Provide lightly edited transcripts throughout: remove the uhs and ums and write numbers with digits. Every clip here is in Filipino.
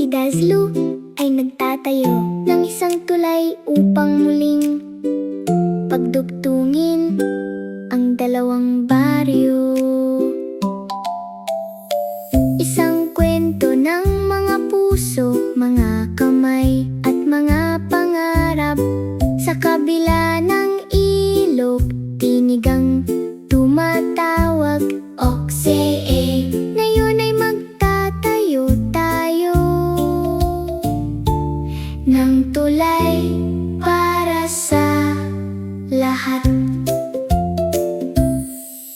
Si Dazlu ay nagtatayo ng isang tulay upang muling pagdugtungin ang dalawang baryo. Isang kwento ng mga puso, mga kamay at mga pangarap. Sa kabila ng ilog, tinig ang tumatawag. Oksee, ngayon ay magtatayo tayo ng tulay para sa lahat.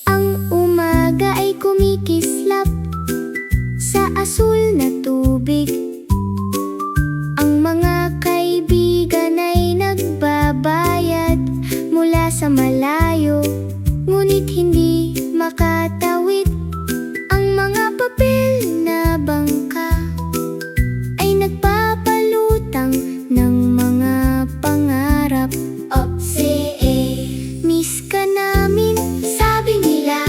Ang umaga ay kumikislap sa asul na tubig. Ang mga kaibigan ay nagbabayad mula sa malayo, ngunit hindi makatawid. Ang mga papel na bangka ay nagpapalutang ng mga pangarap. Oksee, miss ka namin, sabi nila.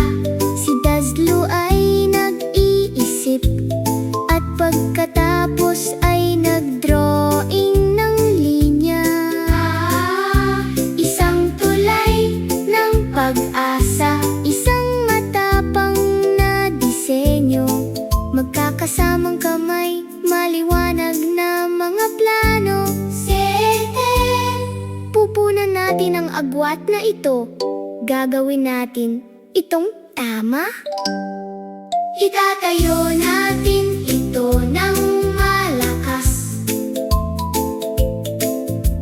Si Dazlu ay nag-iisip at pagkatapos ay nag-drawing ng linya. Isang tulay ng pag-asa, isang matapang na disenyo. Magkakasamang kamay, maliwanag na mga plano. Sete, pupunan natin ang agwat na ito. Gagawin natin itong tama. Itatayo natin ito ng malakas.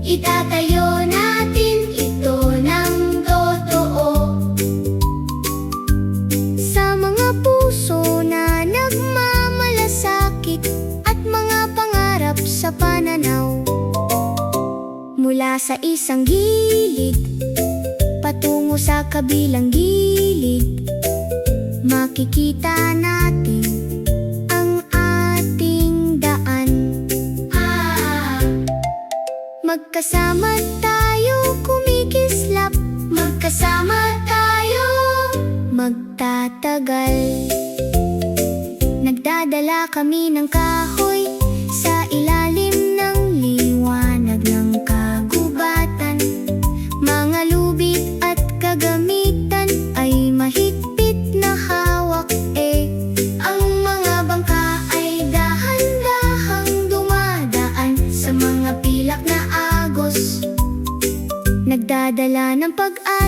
Itatayo natin ito ng totoo. Sa mga puso na nagmamalasakit at mga pangarap sa pananaw. Mula sa isang gilid patungo sa kabilang gilid, makikita natin ang ating daan. Magkasama tayo kumikislap, magkasama tayo magtatagal. Nagdadala kami ng kahoy sa ilalim ng liwanag ng kagubatan. Mga lubid at kagamitan ay mahigpit na hawak. Ang mga bangka ay dahan-dahang dumadaan sa mga pilak na agos. Nagdadala ng pag-asa